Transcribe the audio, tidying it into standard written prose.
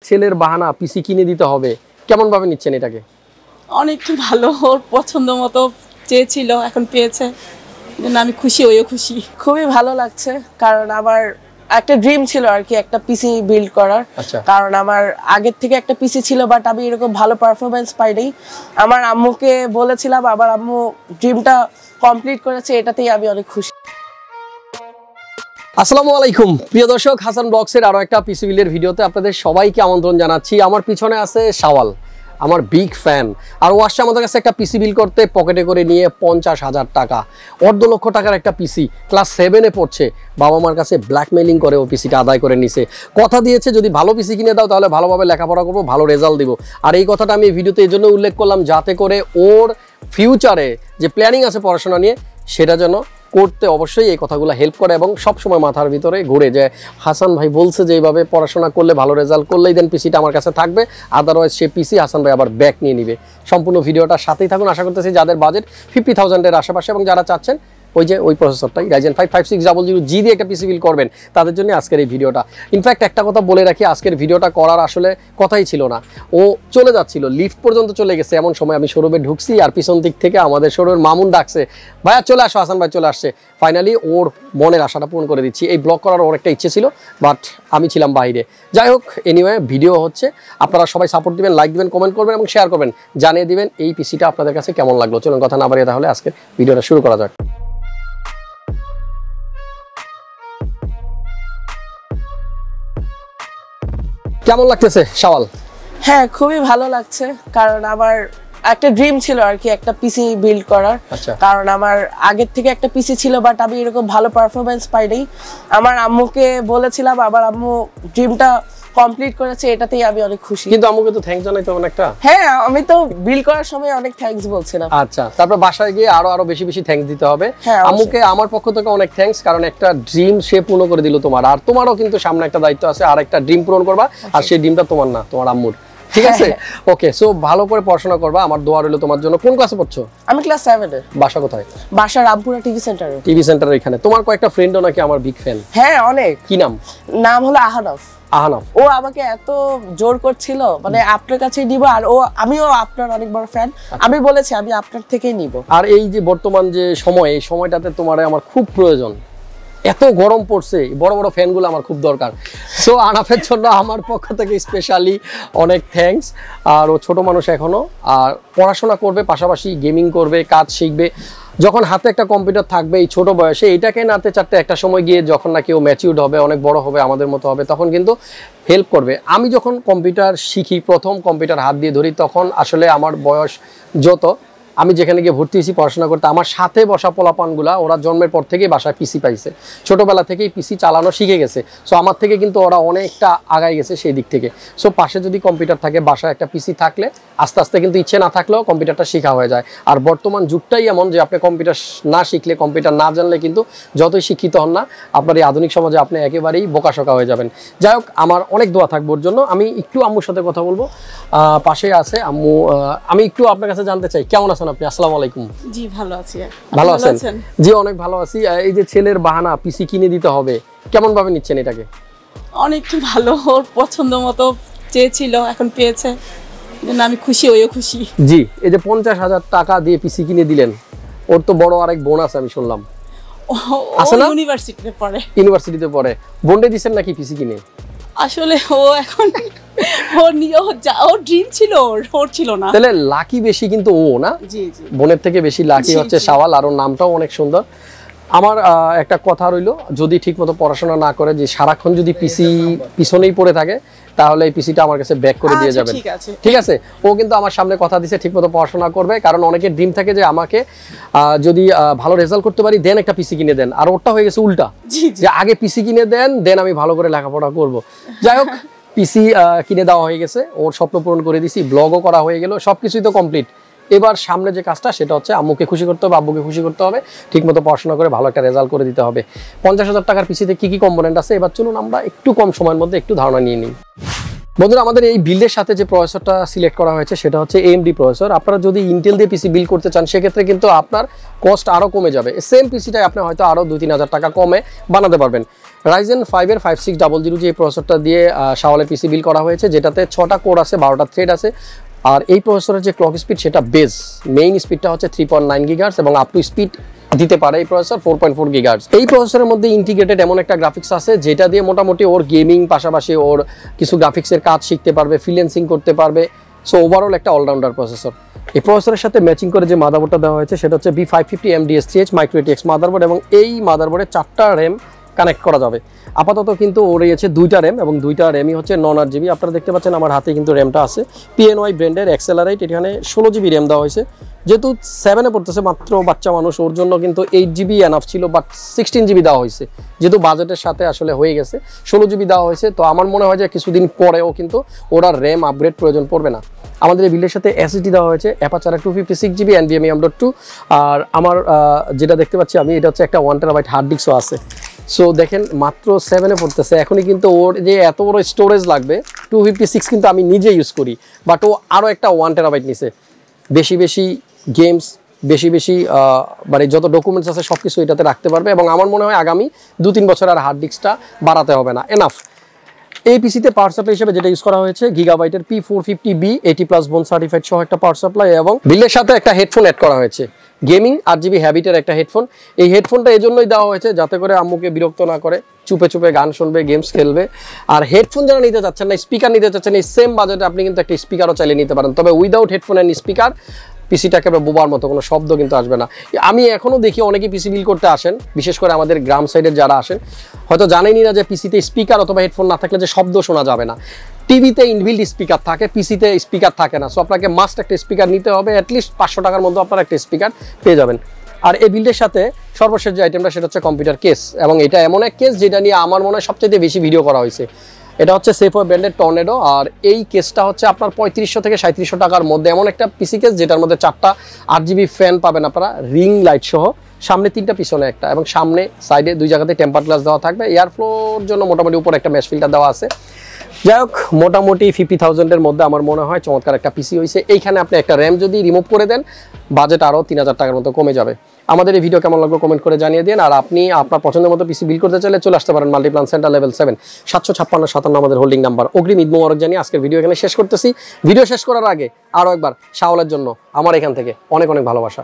ছেলের বাহানা পিসি কিনে দিতে হবে, কেমন ভাবে নিচ্ছেন এটাকে? অনেক ভালো, ওর পছন্দ মতো চেয়েছিল, এখন পেয়েছে, আমি খুশি, ওইও খুশি। খুবই ভালো লাগছে, কারণ আমার একটা ড্রিম ছিল আর কি একটা পিসি বিল্ড করার। কারণ আমার আগের থেকে একটা পিসি ছিল, বাট আমি এরকম ভালো পারফরমেন্স পাইনি। আমার আম্মুকে বলেছিলাম, আমার আম্মু ড্রিমটা কমপ্লিট করেছে, এটাতেই আমি অনেক খুশি। আসসালামু আলাইকুম প্রিয় দর্শক, হাসান ব্লগসের আরো একটা পিসি বিল্ডের ভিডিওতে আপনাদের সবাইকে আমন্ত্রণ জানাচ্ছি। আমার পিছনে আছে শাওয়াল, আমার বিগ ফ্যান, আর ও আসছে আমাদের কাছে একটা পিসি বিল করতে, পকেটে করে নিয়ে 50,000 টাকা, 1.5 লক্ষ টাকার একটা পিসি। ক্লাস 7-এ পড়ছে, বাবা মার কাছে ব্ল্যাকমেলিং করে ও পিসিটা আদায় করে নিছে। কথা দিয়েছে যদি ভালো পিসি কিনে দাও তাহলে ভালোভাবে লেখাপড়া করবো, ভালো রেজাল্ট দিব। আর এই কথাটা আমি এই ভিডিওতে এই জন্য উল্লেখ করলাম, যাতে করে ওর ফিউচারে যে প্ল্যানিং আছে পড়াশোনা নিয়ে, সেটা যেন করতে অবশ্যই এই কথাগুলো হেল্প করে এবং সবসময় মাথার ভিতরে ঘুরে যায় হাসান ভাই বলছে যে এইভাবে পড়াশোনা করলে, ভালো রেজাল্ট করলেই দেন পিসিটা আমার কাছে থাকবে, আদারওয়াইজ সে পিসি হাসান ভাই আবার ব্যাক নিয়ে নিবে। সম্পূর্ণ ভিডিওটার সাথেই থাকুন। আশা করতেছি যাদের বাজেট 50,000-এর আশেপাশে এবং যারা চাচ্ছেন ওই প্রসেসরটাই Ryzen5 5600G দিয়ে একটা পিসি বিল করবেন, তাদের জন্য আজকের এই ভিডিওটা। ইনফ্যাক্ট একটা কথা বলে রাখি, আজকের ভিডিওটা করার আসলে কথাই ছিল না। ও চলে যাচ্ছিল, লিফট পর্যন্ত চলে গেছে, এমন সময় আমি শোরুমে ঢুকছি আর পিছন দিক থেকে আমাদের শোরুমের মামুন ডাকছে, ভাইয়া চলে আসো, হাসান ভাই চলে আসছে। ফাইনালি ওর মনের আশাটা পূরণ করে দিচ্ছি। এই ব্লগ করার ওর একটা ইচ্ছে ছিল, বাট আমি ছিলাম বাইরে। যাই হোক, এনিওয়ে ভিডিও হচ্ছে, আপনারা সবাই সাপোর্ট দিবেন, লাইক দিবেন, কমেন্ট করবেন এবং শেয়ার করবেন, জানিয়ে দিবেন এই পিসিটা আপনাদের কাছে কেমন লাগলো। চলুন কথা না বাড়িয়ে তাহলে আজকের ভিডিওটা শুরু করা যাক। কেমন লাগতেছে শাওয়াল? হ্যাঁ, খুবই ভালো লাগছে, কারণ আমার একটা ড্রিম ছিল আর কি একটা পিসি বিল্ড করার। কারণ আমার আগের থেকে একটা পিসি ছিল, বাট আমি এরকম ভালো পারফরমেন্স পাইনি। আমার আম্মুকে বলেছিলাম, আমার আম্মু ড্রিমটা কমপ্লিট করেছে, এটাতেই আমি অনেক খুশি। কিন্তু আম্মুকে তো থ্যাঙ্কস জানাইতে হবে একটা। হ্যাঁ, আমি তো বিল করার সময় অনেক থ্যাঙ্কস বলছিলাম। আচ্ছা, তারপর বাসায় গিয়ে আরো বেশি থ্যাঙ্কস দিতে হবে। আম্মুকে আমার পক্ষ থেকে অনেক থ্যাঙ্কস, কারণ একটা ড্রিম সে পূর্ণ করে দিল তোমার। আর তোমারও কিন্তু সামনে একটা দায়িত্ব আছে, আর একটা ড্রিম পূরণ করবা, আর সেই ড্রিমটা তোমার না, তোমার আম্মুর। ঠিক আছে, ওকে। সো ভালো করে পড়াশোনা করবা, আমার দোয়া রইল তোমার জন্য। কোন ক্লাসে পড়ছো? আমি ক্লাস 7-এ। বাসা কোথায়? বাসা রামপুরা টিভি সেন্টারে। টিভি সেন্টারের এখানে। তোমার কয়েকটা ফ্রেন্ডও নাকি আমার বিগ ফ্যান। হ্যাঁ, অনেক। কি নাম? নাম হলো আহানফ। আহানফ। ও আমাকে এত জোর করছিল, মানে আপনার কাছেই নিব, আর আমিও আপনার অনেক বড় ফ্যান। আমি বলেছি আমি আপনার থেকেই নিব। আর এই যে বর্তমান যে সময়, এই সময়টাতে তোমার আমার খুব প্রয়োজন। এত গরম পড়ছে, বড় বড় ফ্যানগুলো আমার খুব দরকার। সো আনাফের জন্য আমার পক্ষ থেকে স্পেশালি অনেক থ্যাঙ্কস। আর ও ছোট মানুষ এখনো, আর পড়াশোনা করবে, পাশাপাশি গেমিং করবে, কাজ শিখবে। যখন হাতে একটা কম্পিউটার থাকবে এই ছোট বয়সে, এইটাকে নাতে চারটে একটা সময় গিয়ে যখন নাকি ও ম্যাচিউরড হবে, অনেক বড় হবে, আমাদের মতো হবে, তখন কিন্তু হেল্প করবে। আমি যখন কম্পিউটার শিখি, প্রথম কম্পিউটার হাত দিয়ে ধরি, তখন আসলে আমার বয়স যত, আমি যেখানে গিয়ে ভর্তি হয়েছি পড়াশোনা করতে, আমার সাথে বসা পোলাপানগুলা ওরা জন্মের পর থেকেই বাসায় পিসি পাইছে, ছোটোবেলা থেকেই পিসি চালানো শিখে গেছে। সো আমার থেকে কিন্তু ওরা অনেকটা আগায় গেছে সেই দিক থেকে। সো পাশে যদি কম্পিউটার থাকে, বাসায় একটা পিসি থাকলে আস্তে আস্তে কিন্তু ইচ্ছে না থাকলেও কম্পিউটারটা শেখা হয়ে যায়। আর বর্তমান যুগটাই এমন যে আপনি কম্পিউটার না শিখলে, কম্পিউটার না জানলে কিন্তু যতই শিক্ষিত হন না, আপনার এই আধুনিক সমাজে আপনি একেবারেই বোকাশোকা হয়ে যাবেন। যাই হোক, আমার অনেক দোয়া থাকবে ওর জন্য। আমি একটু আম্মুর সাথে কথা বলবো, পাশে আছে আম্মু। আমি একটু আপনার কাছে জানতে চাই, কেমন আছেন আপনি? আসসালামু আলাইকুম। জি, ভালো আছি। ভালো আছেন? জি, অনেক ভালো আছি। এই যে ছেলের বাহানা পিসি কিনে দিতে হবে, কেমন ভাবে নিচ্ছেন এটাকে? অনেক ভালো, ওর পছন্দ মতো চেয়েছিল, এখন পেয়েছে, আমি খুশি, ওইও খুশি। জি, এই যে 50,000 টাকা দিয়ে পিসি কিনে দিলেন, ওর তো বড় আরেক বোন আছে আমি শুনলাম। ইউনিভার্সিটিতে পড়ে। বোনডে দিচ্ছেন নাকি পিসি কিনে? আসলে ও এখন ওর ড্রিম ছিল, ওর ছিল না। তাহলে লাকি বেশি কিন্তু ও না? জি জি, বোনের থেকে বেশি লাকি হচ্ছে শাওয়াল, আর ওর নামটাও অনেক সুন্দর। আমার একটা কথা রইল, যদি ঠিকমতো পড়াশোনা না করে, যে সারাক্ষণ যদি পিসি পিছনেই পড়ে থাকে, তাহলে এই পিসিটা আমার কাছে ব্যাক করে দিয়ে যাবেন। ঠিক আছে, ও কিন্তু আমার সামনে কথা দিছে ঠিকমতো পড়াশোনা করবে, কারণ অনেকের ড্রিম থাকে যে আমাকে যদি ভালো রেজাল্ট করতে পারি দেন একটা পিসি কিনে দেন, আর ওরটা হয়ে গেছে উল্টা, যে আগে পিসি কিনে দেন, দেন আমি ভালো করে লেখাপড়া করব। যাই হোক, পিসি কিনে দেওয়া হয়ে গেছে, ওর স্বপ্ন পূরণ করে দিছি, ব্লগও করা হয়ে গেল, সবকিছুই তো কমপ্লিট। এবার সামনে যে কাজটা, সেটা হচ্ছে আম্মুকে খুশি করতে হবে, আব্বুকে খুশি করতে হবে, ঠিকমতো পড়াশোনা করে ভালো একটা রেজাল্ট করে দিতে হবে। 50,000 টাকার পিসিতে কি কি কম্পোনেন্ট আছে, এবার চলুন আমরা একটু কম সময়ের মধ্যে একটু ধারণা নিয়ে নিই। বন্ধুরা, আমাদের এই বিল্ডের সাথে যে প্রসেসরটা সিলেক্ট করা হয়েছে, সেটা হচ্ছে AMD প্রসেসর। আপনারা যদি ইন্টেল দিয়ে পিসি বিল্ড করতে চান, সেক্ষেত্রে কিন্তু আপনার কস্ট আরও কমে যাবে। সেম পিসিটাই আপনি হয়তো আরও 2-3 হাজার টাকা কমে বানাতে পারবেন। Ryzen 5 এর 5600G এই প্রসেসরটা দিয়ে শাওয়ালের পিসি বিল করা হয়েছে, যেটাতে 6টা কোর আছে, 12টা থ্রেড আছে। আর এই প্রসেসরের যে ক্লক স্পিড সেটা বেস, মেইন স্পিডটা হচ্ছে 3.9 GHz এবং আপ টু স্পিড দিতে পারে এই প্রসেসর 4.4 GHz। এই প্রসেসরের মধ্যে ইন্টিগ্রেটেড এমন একটা গ্রাফিক্স আছে যেটা দিয়ে মোটামুটি ওর গেমিং পাশাপাশি ওর কিছু গ্রাফিক্সের কাজ শিখতে পারবে, ফ্রিল্যান্সিং করতে পারবে। সো ওভারঅল একটা অলরাউন্ডার প্রসেসর। এই প্রসেসরের সাথে ম্যাচিং করে যে মাদারবোর্ডটা দেওয়া হয়েছে সেটা হচ্ছে B550 MDS3H micro ATX motherboard, এবং এই মাদারবোর্ডে 4টা RAM কানেক্ট করা যাবে। আপাতত কিন্তু ওর রয়েছে 2টা RAM এবং 2টা RAMই হচ্ছে 9 GB। আপনারা দেখতে পাচ্ছেন আমার হাতে কিন্তু র্যামটা আছে PNY ব্র্যান্ডের XLR8, এখানে 16 GB র্যাম দেওয়া হয়েছে। যেহেতু 7-এ পড়তেছে মাত্র বাচ্চা মানুষ, ওর জন্য কিন্তু 8 GB এনাফ ছিল, বাট 16 GB দেওয়া হয়েছে, যেহেতু বাজেটের সাথে আসলে হয়ে গেছে 16 GB দেওয়া হয়েছে। তো আমার মনে হয় যে কিছুদিন পরেও কিন্তু ওরা র্যাম আপগ্রেড প্রয়োজন পড়বে না। আমাদের এই বিল্ডের সাথে SSD দেওয়া হয়েছে Apacer 256GB NVMe M.2, আর আমার যেটা দেখতে পাচ্ছি আমি, এটা হচ্ছে একটা 1TB হার্ড ডিস্কও আছে। সো দেখেন মাত্র 7-এ পড়তেছে, এখনই কিন্তু ওর যে এত বড় স্টোরেজ লাগবে 256 কিন্তু আমি নিজে ইউজ করি, বাট ও আরও একটা 1TB নিছে। বেশি গেমস, বেশি মানে যত ডকুমেন্টস আছে সব কিছু এটাতে রাখতে পারবে, এবং আমার মনে হয় আগামী 2-3 বছর আর হার্ড ডিস্কটা বাড়াতে হবে না, এনাফ। এই পিসিতে পাওয়ার সাপ্লাই হিসেবে যেটা ইউজ করা হয়েছে গিগাবাইটের P450B 80+ বোন সার্টিফাইড সহ একটা পাওয়ার সাপ্লাই, এবং বিলের সাথে একটা হেডফোন অ্যাড করা হয়েছে, গেমিং RGB হ্যাবিটের একটা হেডফোন। এই হেডফোনটা এই জন্যই দেওয়া হয়েছে যাতে করে আম্মুকে বিরক্ত না করে, চুপে চুপে গান শুনবে, গেমস খেলবে। আর হেডফোন যারা নিতে চাচ্ছেন না, স্পিকার নিতে চাচ্ছেন, এই সেম বাজেটে আপনি কিন্তু একটা স্পিকারও চাইলে নিতে পারেন, তবে উইদাউট হেডফোন অ্যান্ড স্পিকার পিসিটাকে বোবার মতো কোনো শব্দ কিন্তু আসবে না। আমি এখনও দেখি অনেকেই পিসি বিল করতে আসেন, বিশেষ করে আমাদের গ্রাম সাইডের যারা আসেন, হয়তো জানেনই না যে পিসিতে স্পিকার অথবা হেডফোন না থাকলে যে শব্দ শোনা যাবে না। টিভিতে ইনবিল্ড স্পিকার থাকে, পিসিতে স্পিকার থাকে না। সো আপনাকে মাস্ট একটা স্পিকার নিতে হবে, অ্যাটলিস্ট 500 টাকার মধ্যে আপনারা একটা স্পিকার পেয়ে যাবেন। আর এই বিল্ডের সাথে সর্বশেষ যে আইটেমটা সেটা হচ্ছে কম্পিউটার কেস, এবং এটা এমন এক কেস যেটা নিয়ে আমার মনে হয় সবচেয়ে বেশি ভিডিও করা হয়েছে। এটা হচ্ছে সেফওয়ে ব্র্যান্ডের টর্নেডো, আর এই কেসটা হচ্ছে আপনার 3500 থেকে 3700 টাকার মধ্যে। এমন একটা পিসি কেস যেটার মধ্যে 4টা RGB ফ্যান পাবেন আপনারা, রিং লাইট সহ, সামনে 3টা পিছনে একটা, এবং সামনে সাইডে 2 জায়গাতে টেম্পার গ্লাস দেওয়া থাকবে। এয়ার ফ্লোর জন্য মোটামুটি উপরে একটা ম্যাশ ফিল্টার দেওয়া আছে। যাই হোক, মোটামুটি 50,000-এর মধ্যে আমার মনে হয় চমৎকার একটা পিসি হয়েছে। এইখানে আপনি একটা র্যাম যদি রিমুভ করে দেন, বাজেট আরও 3000 টাকার মতো কমে যাবে। আমাদের এই ভিডিও কেমন লাগলো কমেন্ট করে জানিয়ে দিন। আর আপনি আপনার পছন্দের মতো পিসি বিল করতে চাইলে চলে আসতে পারেন মাল্টিপ্লান সেন্টার লেভেল 7, 75657 আমাদের হোল্ডিং নাম্বার। অগ্রিম ঈদ মোবারক জানিয়ে আজকের ভিডিও এখানে শেষ করতেছি। ভিডিও শেষ করার আগে আরও একবার শাওয়ালের জন্য আমার এখান থেকে অনেক অনেক ভালোবাসা।